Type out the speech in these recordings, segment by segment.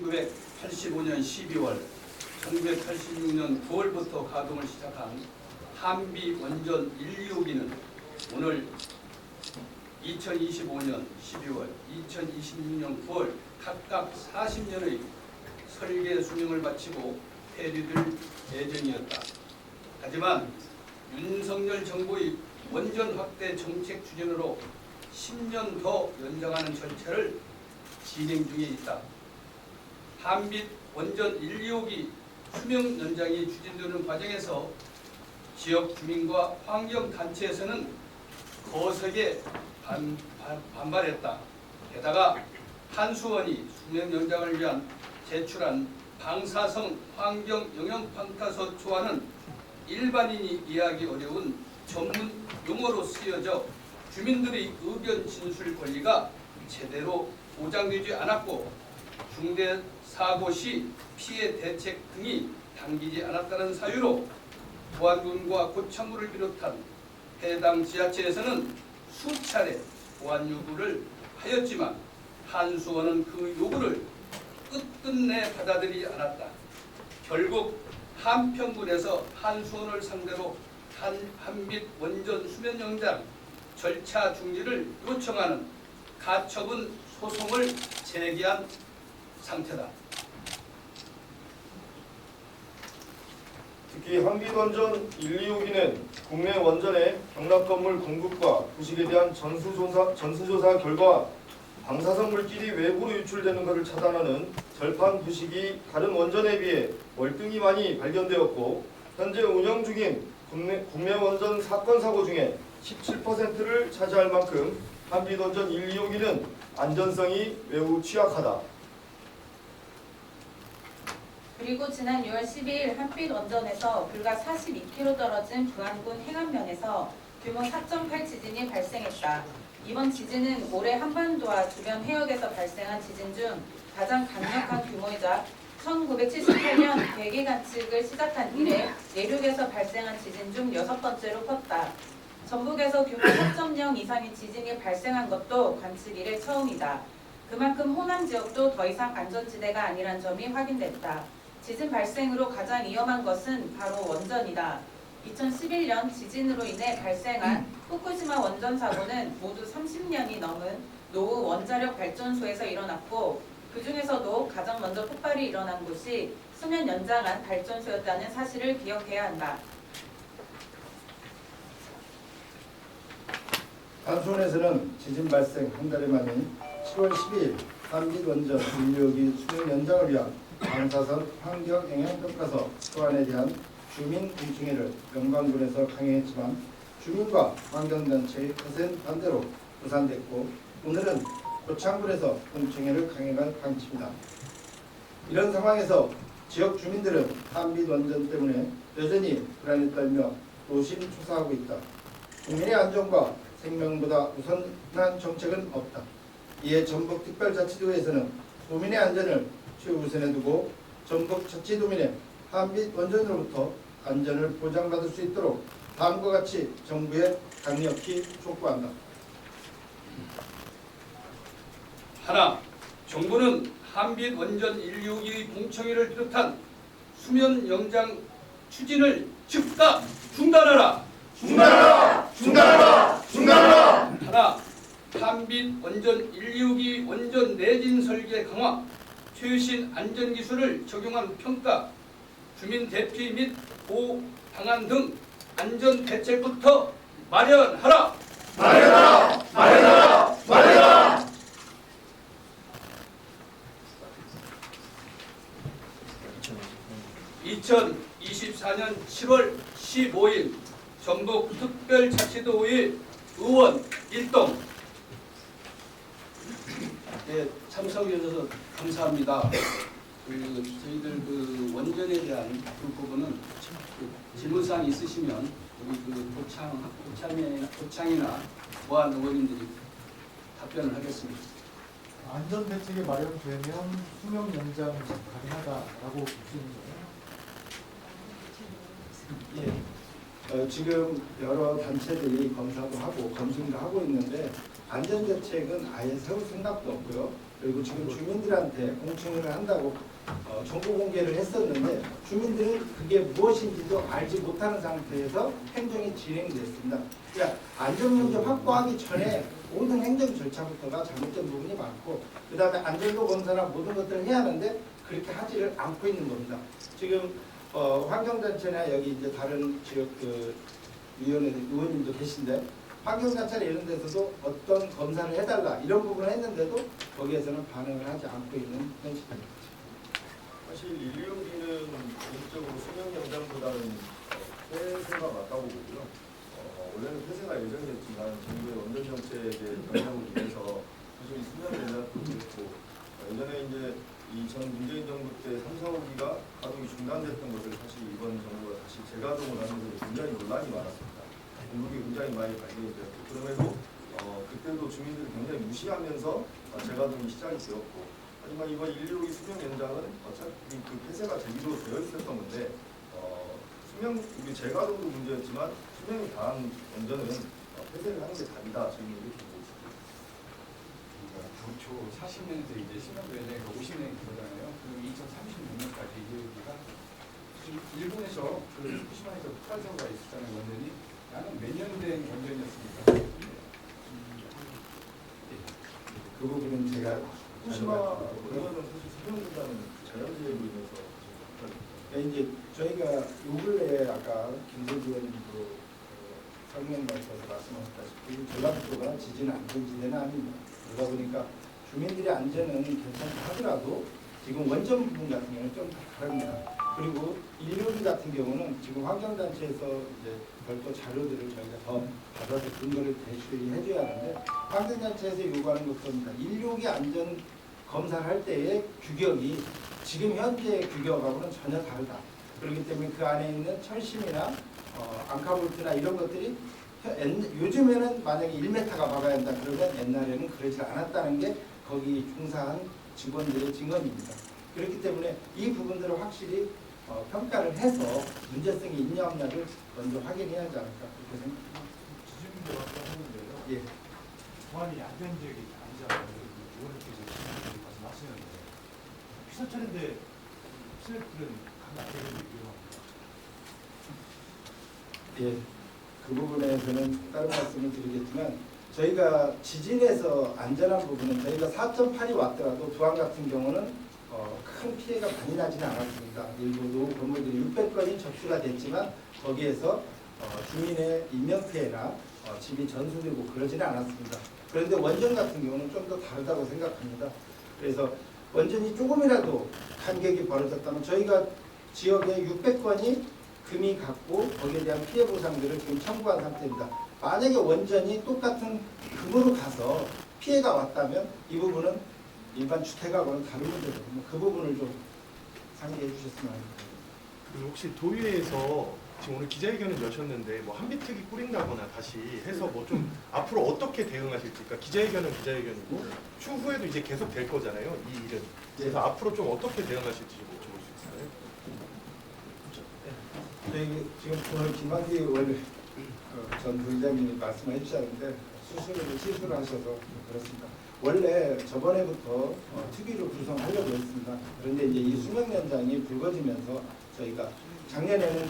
1985년 12월, 1986년 9월부터 가동을 시작한 한비 원전 1, 2호기는 오늘 2025년 12월, 2026년 9월 각각 40년의 설계 수명을 마치고 폐류될 예정이었다. 하지만 윤석열 정부의 원전 확대 정책 추진으로 10년 더 연장하는 절차를 진행 중에 있다. 한빛 원전 1, 2호기 수명 연장이 추진되는 과정에서 지역 주민과 환경단체에서는 거세게 반발했다. 게다가 한수원이 수명 연장을 위한 제출한 방사성 환경 영향평가서 초안은 일반인이 이해하기 어려운 전문 용어로 쓰여져 주민들의 의견 진술 권리가 제대로 보장되지 않았고 중대 사고 시 피해 대책 등이 당기지 않았다는 사유로 보안군과 고창구를 비롯한 해당 지자체에서는 수차례 보안 요구를 하였지만 한수원은 그 요구를 끝끝내 받아들이지 않았다. 결국 한평군에서 한수원을 상대로 한빛 원전 수면 연장 절차 중지를 요청하는 가처분 소송을 제기한 상태다. 특히 한빛원전 1, 2호기는 국내 원전의 경락 건물 공급과 부식에 대한 전수조사 결과 방사성 물질이 외부로 유출되는 것을 차단하는 절판 부식이 다른 원전에 비해 월등히 많이 발견되었고 현재 운영 중인 국내 원전 사건 사고 중에 17%를 차지할 만큼 한빛원전 1, 2호기는 안전성이 매우 취약하다. 그리고 지난 6월 12일 한빛 원전에서 불과 42km 떨어진 부안군 해안면에서 규모 4.8 지진이 발생했다. 이번 지진은 올해 한반도와 주변 해역에서 발생한 지진 중 가장 강력한 규모이자 1978년 괴계 관측을 시작한 이래 내륙에서 발생한 지진 중 6번째로 컸다. 전북에서 규모 4.0 이상의 지진이 발생한 것도 관측 이래 처음이다. 그만큼 호남 지역도 더 이상 안전지대가 아니란 점이 확인됐다. 지진 발생으로 가장 위험한 것은 바로 원전이다. 2011년 지진으로 인해 발생한 후쿠시마 원전 사고는 모두 30년이 넘은 노후 원자력 발전소에서 일어났고 그 중에서도 가장 먼저 폭발이 일어난 곳이 수면 연장한 발전소였다는 사실을 기억해야 한다. 한수원에서는 지진 발생 한 달여 만인 7월 12일 한빛 원전 1, 2호기 수명 연장을 위한 방사선 환경 영향평가서 초안에 대한 주민 공청회를 영광군에서 강행했지만 주민과 환경단체의 거센 반대로 무산됐고 오늘은 고창군에서 공청회를 강행할 방침이다. 이런 상황에서 지역 주민들은 한빛 원전 때문에 여전히 불안에 떨며 노심초사하고 있다. 국민의 안전과 생명보다 우선한 정책은 없다. 이에 전북특별자치도에서는 도민의 안전을 최우선에 두고 전북자치도민의 한빛 원전으로부터 안전을 보장받을 수 있도록 다음과 같이 정부에 강력히 촉구한다. 하나, 정부는 한빛 원전 1, 2호기의 공청회를 비롯한 수면 연장 추진을 즉각 중단하라. 중단하라! 중단하라! 중단하라! 하나, 한빛 원전 1, 2호기 원전 내진 설계 강화, 최신 안전기술을 적용한 평가, 주민 대피 및 보호 방안 등 안전 대책부터 마련하라. 마련하라! 마련하라! 마련하라! 2024년 7월 15일 전북특별자치도의 의원 일동 참석해 주셔서 감사합니다. 저희들 원전에 대한 그 부분은 질문사항 있으시면 우리 고창이나 보안 의원님들이 답변을 하겠습니다. 안전대책이 마련되면 수명 연장 가능하다라고 볼 수 있는 거예요? 예. 지금 여러 단체들이 검사도 하고 검증도 하고 있는데 안전대책은 아예 세울 생각도 없고요. 그리고 지금 주민들한테 공청회를 한다고 정보 공개를 했었는데 주민들은 그게 무엇인지도 알지 못하는 상태에서 행정이 진행됐습니다. 그러니까 안전문제 확보하기 전에 모든 행정 절차부터가 잘못된 부분이 많고 그 다음에 안전도 검사나 모든 것들을 해야 하는데 그렇게 하지를 않고 있는 겁니다. 지금 환경단체나 여기 이제 다른 지역 그 의원님도 계신데 환경단체나 이런 데서도 어떤 검사를 해달라 이런 부분을 했는데도 거기에서는 반응을 하지 않고 있는 현실입니다. 사실 116기는 개인적으로 수명 연장보다는 폐쇄가 맞다고 보고요. 원래는 폐쇄가 예정됐지만 정부의 원전 정책의 영향으로 인해서 사실 수명 연장도 그렇고 예전에 이제 이 전 문재인 정부 때 3, 4호기가 가동이 중단됐던 것을 사실 이번 정부가 다시 재가동을 하면서 굉장히 논란이 많았습니다. 공급이 굉장히 많이 발생이 되었고 그럼에도 그때도 주민들이 굉장히 무시하면서 재가동이 시작이 되었고 하지만 이번 115기 수명 연장은 어차피 그 폐쇄가 제기로 되어 있었던 건데 우리 재가동도 문제였지만 수명이 다한 원전은 폐쇄를 하는 게 답이다 지금 이렇게 보고 있습니다. 당초 40년에서 이제 10년 연장에서 50년 거잖아요. 그럼 2036년까지 이기가 일본에서 그 후쿠시마에서 폭발 사고가 있었잖아요. 원전이 나는 몇 년 된 원전이었습니까? 그 부분은 제가 후쿠시마 원전은 사실 수명 연장은 자연재해로 인해서 이제 저희가 요 근래에 아까 김재주 의원님도 설명하셔서 말씀하셨다시피 전라북도가 지진 안전지대는 아닙니다. 그러다 보니까 주민들의 안전은 괜찮다 하더라도 지금 원전 부분 같은 경우는 좀 다릅니다. 그리고 115기 같은 경우는 지금 환경단체에서 이제 별도 자료들을 저희가 더 받아서 근거를 제시해줘야 하는데 환경단체에서 요구하는 것입니다. 115기 안전 검사를 할 때의 규격이 지금 현재 규격하고는 전혀 다르다. 그렇기 때문에 그 안에 있는 철심이나 앙카볼트나 이런 것들이 요즘에는 만약에 1m가 막아야 한다 그러면 옛날에는 그러지 않았다는 게 거기 종사한 직원들의 증언입니다. 그렇기 때문에 이 부분들을 확실히 평가를 해서 문제성이 있냐 없냐를 먼저 확인해야 하지 않을까 그렇게 생각합니다. 지진문제 말씀하셨는데요. 예. 보안이 안전지역이 아니잖아요. 의원님께서 말씀하시는데 피서철인데 시내들은 가면 안 되는 위험합니다. 예, 그 부분에서는 다른 말씀을 드리겠지만 저희가 지진에서 안전한 부분은 저희가 4.8이 왔더라도 부안 같은 경우는 큰 피해가 많이 나지는 않았습니다. 일부 노후 건물들이 600건이 접수가 됐지만 거기에서 주민의 인명피해나 집이 전수되고 그러지는 않았습니다. 그런데 원전 같은 경우는 좀 더 다르다고 생각합니다. 그래서 원전이 조금이라도 간격이 벌어졌다면 저희가 지역에 600건이 금이 갔고 거기에 대한 피해 보상들을 지금 청구한 상태입니다. 만약에 원전이 똑같은 금으로 가서 피해가 왔다면 이 부분은 일반 주택하고는 다른 문제거든요. 그 부분을 좀 상기해 주셨으면 합니다. 그 혹시 도의회에서 지금 오늘 기자회견을 여셨는데 뭐 한비특위 꾸린다거나 다시 해서 뭐 좀 앞으로 어떻게 대응하실지, 그러니까 기자회견은 기자회견이고 추후에도 이제 계속 될 거잖아요, 이 일은. 그래서 앞으로 좀 어떻게 대응하실지 좀 여쭤볼 수 있어요? 저희 지금 오늘 김한기 의원 전 부의장님이 말씀해 주셨는데 실수를 하셔서 그렇습니다. 원래 저번에부터 특위를 구성하려고 했습니다. 그런데 이제 이 수명 연장이 불거지면서 저희가 작년에는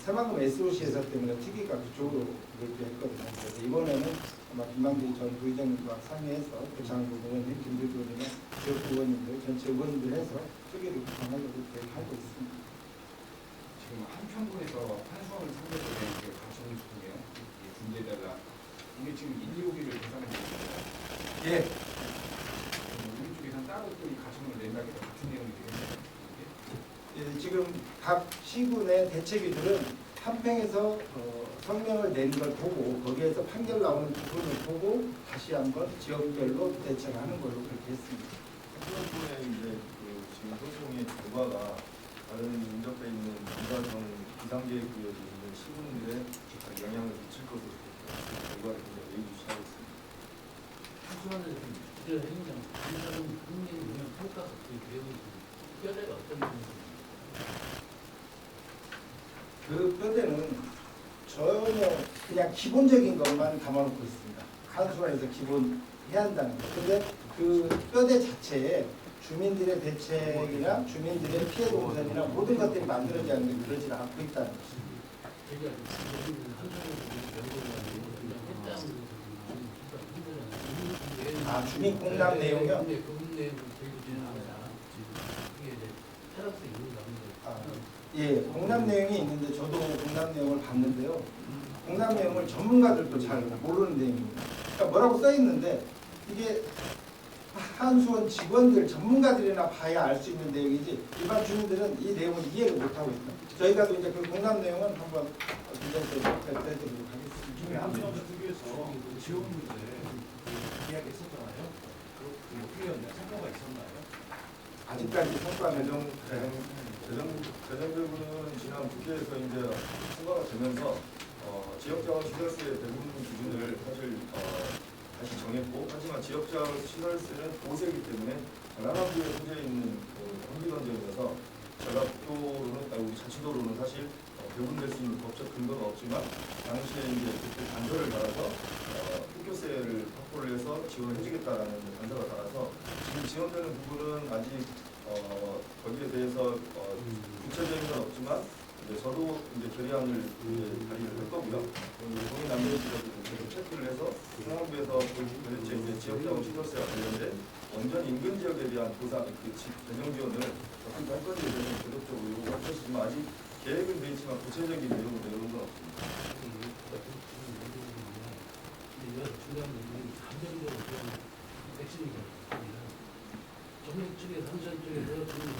새만금 SOC 회사 때문에 특위가 그쪽으로 그렇게 했거든요. 그래서 이번에는 아마 김만기 전 부의장님과 상의해서 장구 의원님, 김대주 의원님, 지역구 의원님들, 전체 의원님들 해서 특위를 구성하려고 계획하고 있습니다. 지금 한평군에서 탄수화물 상대로 된 가처분 소송이에요. 군대에다가 이게 지금 125기를 대상으로 했습니다. 예. 우리 쪽에서는 따로 또 이 가처분을 낸다고 해서 같은 내용이 되겠네요. 예, 지금 각 시군의 대책위들은 한평에서 성명을 낸 걸 보고 거기에서 판결 나오는 부분을 보고 다시 한번 지역별로 대책을 하는 걸로 그렇게 했습니다. 한편에 이제 지금 소송의 결과가 다른 인접해 있는 비상계획구역에 있는 시군들에 영향을 미칠 것으로 결과를 굉장히 예의주시하고 있습니다. 수많은 행정, 행정은 국민 운영 평가가 그 계획이 뼈대가 어떤 부분입니까? 그 뼈대는 전혀 그냥 기본적인 것만 담아놓고 있습니다. 한수원에서 기본 해야 한다는 거예요. 근데 그 뼈대 자체에 주민들의 대책이나 주민들의 피해 동선이나 모든 것들이 만들어지지 않는 게 그러지 않고 있다는 것입니다. 저희가 지금 아, 주민 공람 내용이요? 네, 그 내용을 저희도 지금 합니다. 이게 이제 테라스 있는 거 아, 예, 공람 내용이 있는데 저도 공람 내용을 봤는데요. 공람 내용을 전문가들도 잘 모르는 내용입니다. 그러니까 뭐라고 써 있는데 이게 한수원 직원들 전문가들이나 봐야 알 수 있는 내용이지 일반 주민들은 이 내용을 이해를 못하고 있습니다. 저희가 또 이제 그 공람 내용은 한번 기자님께 발표해드리도록 하겠습니다. 중에 한수원 특유에서 지원 문제 이야기했었잖아요. 어떻게 성과가 있었나요? 아직까지 성과는 재정부는 지난 국회에서 이제 통과가 되면서 지역자원 시설세의 대부분 기준을 사실 다시 정했고, 하지만 지역자원 시설세는 보세이기 때문에 전라남도에 현재 있는 현기던지에서 전라북도로는 우리 자치도로는 사실 배분될 수 있는 법적 근거가 없지만 당시에 이제 그때 단서를 달아서 특교세를 확보를 해서 지원을 해주겠다라는 단서가 달아서 지금 지원되는 부분은 아직 거기에 대해서 구체적인 건 없지만 이제 저도 이제 결의안을 발의를 할 거고요. 동의 남녀지역을 체크를 해서 중앙부에서 도대체 이제 지역자원 시설세와 관련된 원전 인근 지역에 대한 보상, 재정 지원을 어떻게 할 건지에 대해서 계속적으로 요구할 것이지만 아직 계획은 돼 있지만 구체적인 내용은 내놓은 건 없습니다. 중요한 부분이 감정적으로 백신이 정부 측에서 한전 쪽에서 지금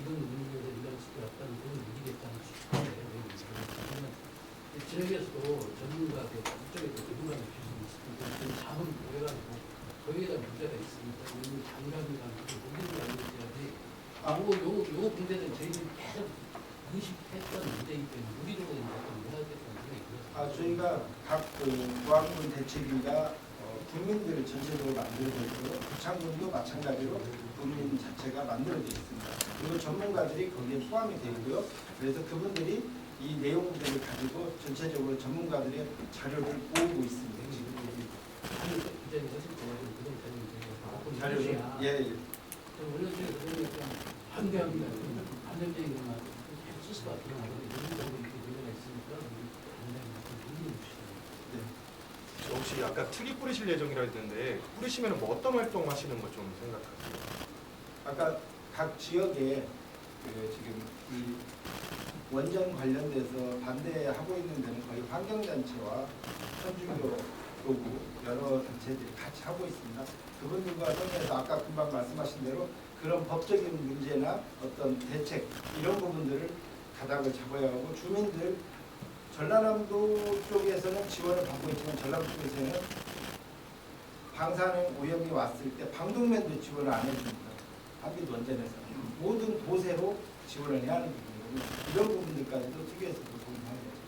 이런 문제에 이런 식으로 왔다는 그런 얘기겠다는 싶은데 지역에서도 전문가 이쪽에 또 전문가를 필수 있으니까 자원 오해가지고 거기에다 문제가 있으니까 이런 장관이랑 모든 게 아니어야지 요 문제는 저희들이 계속 의식했던 문제이기 때문에 우리적으로 해야겠다는 생각이 들었습니다. 저희가 각 구항군 대책위가 국민들을 전체적으로 만들어져 있고요. 부창군도 마찬가지로 국민 자체가 만들어져 있습니다. 그리고 전문가들이 거기에 포함이 되어 있고요. 그래서 그분들이 이 내용들을 가지고 전체적으로 전문가들의 자료를 모으고 있습니다. 지금 기자님 하실 때 그런 자료를 예. 원래 저희 약간 반대합니다. 반대적인 것만 계속 쓸 수가 없구나. 이런 정도 이렇게 문제가 있으니까 반대합니다. 혹시 아까 특이 뿌리실 예정이라 했는데 뿌리시면 뭐 어떤 활동 하시는 거 좀 생각하세요? 아까 각 지역에 지금 이 원전 관련돼서 반대하고 있는 데는 거의 환경단체와 선주교 교구 여러 단체들이 같이 하고 있습니다. 그분들과 통해서 아까 금방 말씀하신 대로 그런 법적인 문제나 어떤 대책 이런 부분들을 가닥을 잡아야 하고 주민들 전라남도 쪽에서는 지원을 받고 있지만 전라북 쪽에서는 방사능 오염이 왔을 때 방독면도 지원을 안 해줍니다. 한빛 원전에서 모든 도세로 지원을 해야 하는 부분이거든요. 이런 부분들까지도 특위에서 도움을 하는 거죠.